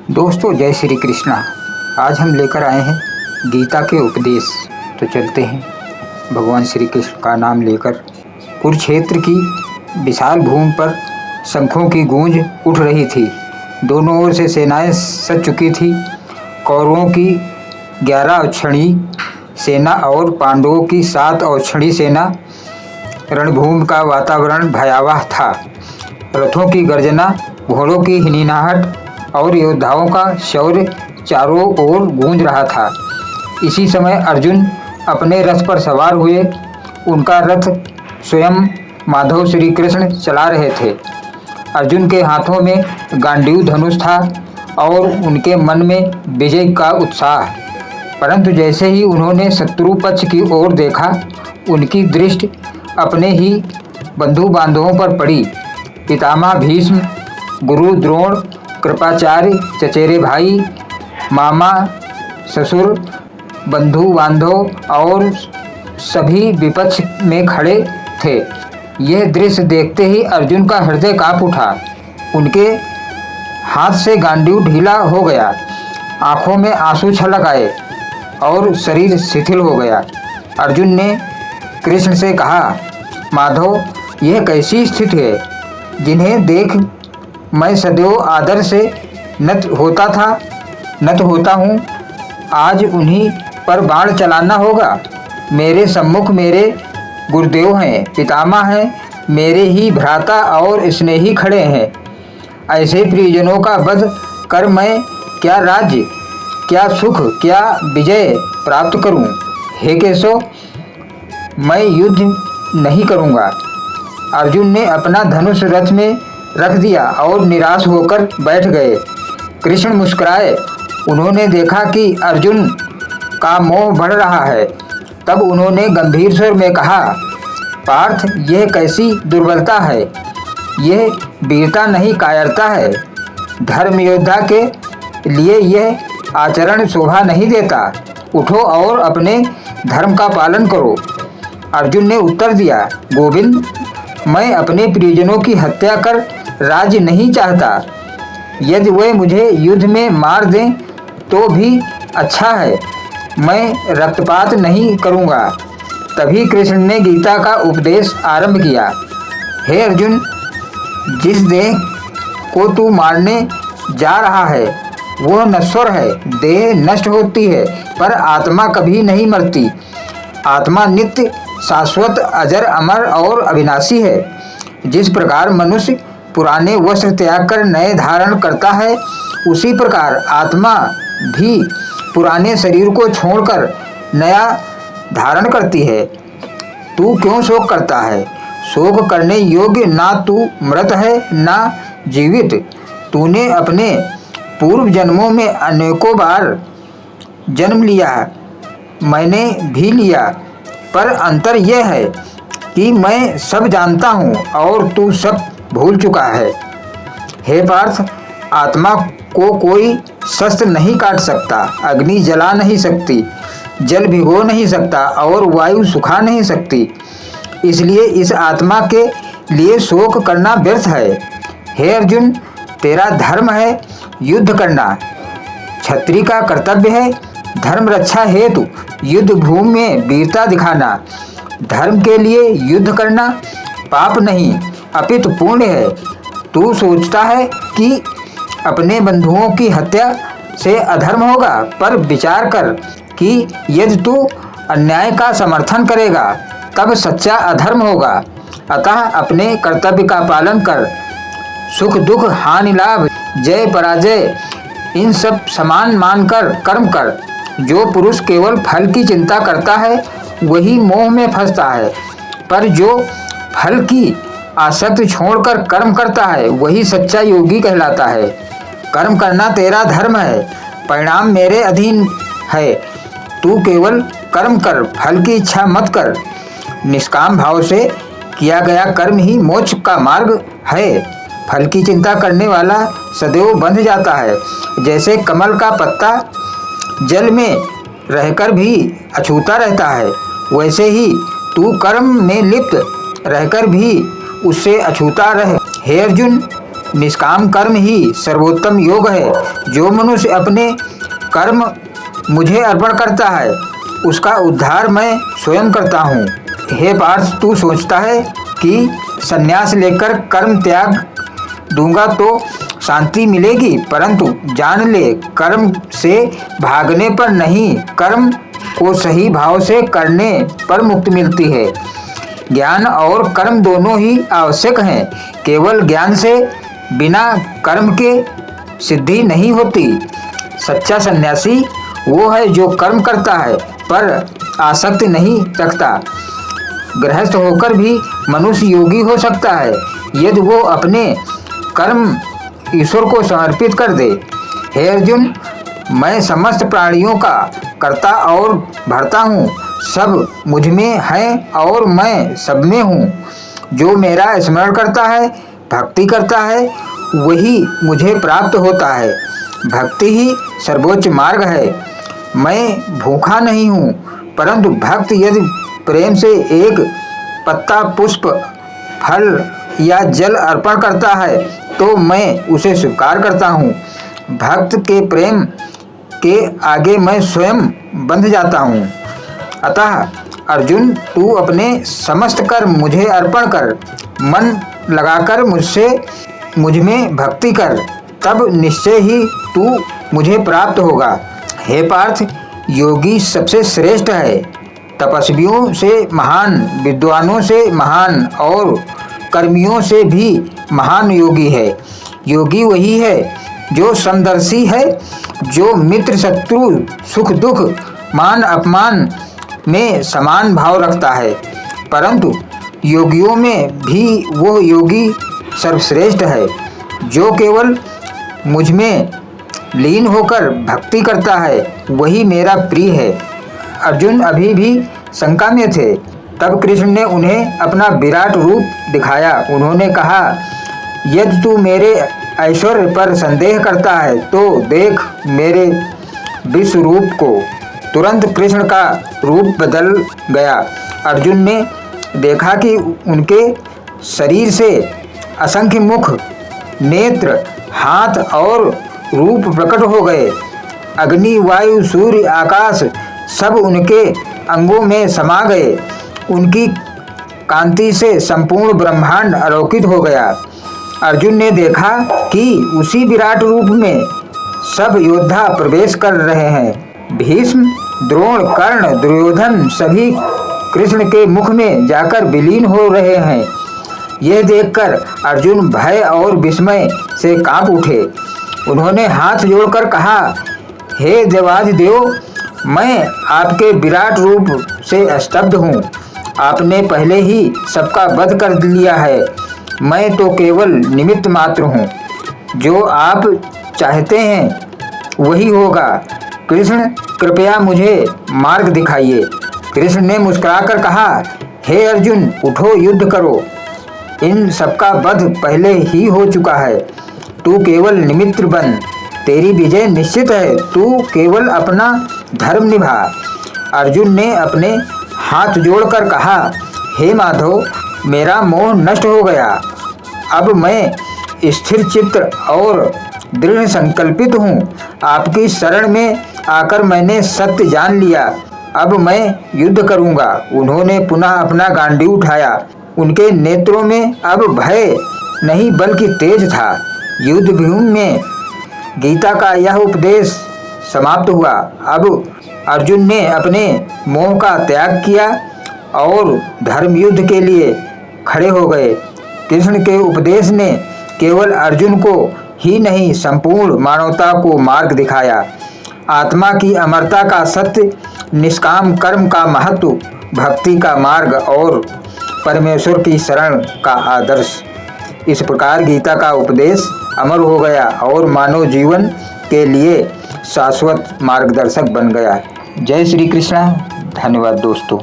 दोस्तों जय श्री कृष्णा। आज हम लेकर आए हैं गीता के उपदेश। तो चलते हैं भगवान श्री कृष्ण का नाम लेकर। कुरुक्षेत्र की विशाल भूमि पर शंखों की गूंज उठ रही थी। दोनों ओर से सेनाएं सज चुकी थी। कौरवों की 11 अक्षणी सेना और पांडवों की 7 अक्षणी सेना। रणभूमि का वातावरण भयावह था। रथों की गर्जना, घोड़ों की हिनहिनाहट और योद्धाओं का शौर्य चारों ओर गूंज रहा था। इसी समय अर्जुन अपने रथ पर सवार हुए। उनका रथ स्वयं माधव श्री कृष्ण चला रहे थे। अर्जुन के हाथों में गांडीव धनुष था और उनके मन में विजय का उत्साह। परंतु जैसे ही उन्होंने शत्रु पक्ष की ओर देखा, उनकी दृष्टि अपने ही बंधु बांधवों पर पड़ी। पितामह भीष्म, गुरु द्रोण, कृपाचार्य, चचेरे भाई, मामा, ससुर, बंधु बांधव और सभी विपक्ष में खड़े थे। यह दृश्य देखते ही अर्जुन का हृदय कांप उठा। उनके हाथ से गांडीव ढीला हो गया, आंखों में आंसू छलक आए और शरीर शिथिल हो गया। अर्जुन ने कृष्ण से कहा, माधव, यह कैसी स्थिति है जिन्हें देख मैं सदैव आदर से नत होता हूँ। आज उन्हीं पर बाण चलाना होगा। मेरे सम्मुख मेरे गुरुदेव हैं, पितामह हैं, मेरे ही भ्राता और स्नेही खड़े हैं। ऐसे प्रियजनों का वध कर मैं क्या राज्य, क्या सुख, क्या विजय प्राप्त करूं? हे केशव, मैं युद्ध नहीं करूंगा। अर्जुन ने अपना धनुष रथ में रख दिया और निराश होकर बैठ गए। कृष्ण मुस्कुराए। उन्होंने देखा कि अर्जुन का मोह बढ़ रहा है। तब उन्होंने गंभीर स्वर में कहा, पार्थ, यह कैसी दुर्बलता है? यह वीरता नहीं, कायरता है। धर्म योद्धा के लिए यह आचरण शोभा नहीं देता। उठो और अपने धर्म का पालन करो। अर्जुन ने उत्तर दिया, गोविंद, मैं अपने प्रियजनों की हत्या कर राज्य नहीं चाहता। यदि वे मुझे युद्ध में मार दें तो भी अच्छा है, मैं रक्तपात नहीं करूँगा। तभी कृष्ण ने गीता का उपदेश आरंभ किया। हे अर्जुन, जिस देह को तू मारने जा रहा है वह नश्वर है। देह नष्ट होती है पर आत्मा कभी नहीं मरती। आत्मा नित्य, शाश्वत, अजर, अमर और अविनाशी है। जिस प्रकार मनुष्य पुराने वस्त्र त्याग कर नए धारण करता है, उसी प्रकार आत्मा भी पुराने शरीर को छोड़कर नया धारण करती है। तू क्यों शोक करता है? शोक करने योग्य ना तू मृत है ना जीवित। तूने अपने पूर्व जन्मों में अनेकों बार जन्म लिया, मैंने भी लिया, पर अंतर यह है कि मैं सब जानता हूँ और तू सब भूल चुका है। हे पार्थ, आत्मा को कोई शस्त्र नहीं काट सकता, अग्नि जला नहीं सकती, जल भिगो नहीं सकता और वायु सुखा नहीं सकती। इसलिए इस आत्मा के लिए शोक करना व्यर्थ है। हे अर्जुन, तेरा धर्म है युद्ध करना, क्षत्रिय का कर्तव्य है धर्म रक्षा हेतु युद्ध भूमि में वीरता दिखाना। धर्म के लिए युद्ध करना पाप नहीं अपितु पुण्य है। तू सोचता है कि अपने बंधुओं की हत्या से अधर्म होगा, पर विचार कर कि यदि तू अन्याय का समर्थन करेगा तब सच्चा अधर्म होगा। अतः अपने कर्तव्य का पालन कर। सुख दुख, हानि लाभ, जय पराजय, इन सब समान मानकर कर्म कर। जो पुरुष केवल फल की चिंता करता है वही मोह में फंसता है, पर जो फल की आसक्ति छोड़कर कर्म करता है वही सच्चा योगी कहलाता है। कर्म करना तेरा धर्म है, परिणाम मेरे अधीन है। तू केवल कर्म कर, फल की इच्छा मत कर। निष्काम भाव से किया गया कर्म ही मोक्ष का मार्ग है। फल की चिंता करने वाला सदैव बंध जाता है। जैसे कमल का पत्ता जल में रहकर भी अछूता रहता है, वैसे ही तू कर्म में लिप्त रहकर भी उससे अछूता रहे। हे अर्जुन, निष्काम कर्म ही सर्वोत्तम योग है। जो मनुष्य अपने कर्म मुझे अर्पण करता है उसका उद्धार मैं स्वयं करता हूँ। हे पार्थ, तू सोचता है कि संन्यास लेकर कर्म त्याग दूंगा तो शांति मिलेगी, परंतु जान ले कर्म से भागने पर नहीं, कर्म को सही भाव से करने पर मुक्ति मिलती है। ज्ञान और कर्म दोनों ही आवश्यक हैं। केवल ज्ञान से बिना कर्म के सिद्धि नहीं होती। सच्चा सन्यासी वो है जो कर्म करता है पर आसक्ति नहीं रखता। गृहस्थ होकर भी मनुष्य योगी हो सकता है यदि वो अपने कर्म ईश्वर को समर्पित कर दे। हे अर्जुन, मैं समस्त प्राणियों का कर्ता और भरता हूँ। सब मुझ में हैं और मैं सब में हूँ। जो मेरा स्मरण करता है, भक्ति करता है, वही मुझे प्राप्त होता है। भक्ति ही सर्वोच्च मार्ग है। मैं भूखा नहीं हूँ, परंतु भक्त यदि प्रेम से एक पत्ता, पुष्प, फल या जल अर्पण करता है तो मैं उसे स्वीकार करता हूँ। भक्त के प्रेम के आगे मैं स्वयं बंध जाता हूँ। अतः अर्जुन, तू अपने समस्त कर्म मुझे अर्पण कर, मन लगाकर मुझ में भक्ति कर, तब निश्चय ही तू मुझे प्राप्त होगा। हे पार्थ, योगी सबसे श्रेष्ठ है। तपस्वियों से महान, विद्वानों से महान और कर्मियों से भी महान योगी है। योगी वही है जो समदर्शी है, जो मित्र शत्रु, सुख दुख, मान अपमान में समान भाव रखता है। परंतु योगियों में भी वो योगी सर्वश्रेष्ठ है जो केवल मुझ में लीन होकर भक्ति करता है, वही मेरा प्रिय है। अर्जुन अभी भी शंका में थे। तब कृष्ण ने उन्हें अपना विराट रूप दिखाया। उन्होंने कहा, यदि तू मेरे ऐश्वर्य पर संदेह करता है तो देख मेरे विश्व रूप को। तुरंत कृष्ण का रूप बदल गया। अर्जुन ने देखा कि उनके शरीर से असंख्य मुख, नेत्र, हाथ और रूप प्रकट हो गए। अग्नि, वायु, सूर्य, आकाश सब उनके अंगों में समा गए। उनकी कांति से संपूर्ण ब्रह्मांड आलोकित हो गया। अर्जुन ने देखा कि उसी विराट रूप में सब योद्धा प्रवेश कर रहे हैं। भीष्म, द्रोण, कर्ण, दुर्योधन सभी कृष्ण के मुख में जाकर विलीन हो रहे हैं। यह देखकर अर्जुन भय और विस्मय से कांप उठे। उन्होंने हाथ जोड़कर कहा, हे देवाधिदेव, मैं आपके विराट रूप से स्तब्ध हूँ। आपने पहले ही सबका वध कर लिया है। मैं तो केवल निमित्त मात्र हूँ। जो आप चाहते हैं वही होगा। कृष्ण, कृपया मुझे मार्ग दिखाइए। कृष्ण ने मुस्कुराकर कहा, हे अर्जुन, उठो, युद्ध करो। इन सबका वध पहले ही हो चुका है। तू केवल निमित्त बन, तेरी विजय निश्चित है। तू केवल अपना धर्म निभा। अर्जुन ने अपने हाथ जोड़कर कहा, हे माधव, मेरा मोह नष्ट हो गया। अब मैं स्थिर चित्त और दृढ़ संकल्पित हूँ। आपकी शरण में आकर मैंने सत्य जान लिया। अब मैं युद्ध करूँगा। उन्होंने पुनः अपना गांडीव उठाया। उनके नेत्रों में अब भय नहीं बल्कि तेज था। युद्ध भूमि में गीता का यह उपदेश समाप्त हुआ। अब अर्जुन ने अपने मोह का त्याग किया और धर्म युद्ध के लिए खड़े हो गए। कृष्ण के उपदेश ने केवल अर्जुन को ही नहीं, संपूर्ण मानवता को मार्ग दिखाया। आत्मा की अमरता का सत्य, निष्काम कर्म का महत्व, भक्ति का मार्ग और परमेश्वर की शरण का आदर्श। इस प्रकार गीता का उपदेश अमर हो गया और मानव जीवन के लिए शाश्वत मार्गदर्शक बन गया। जय श्री कृष्ण। धन्यवाद दोस्तों।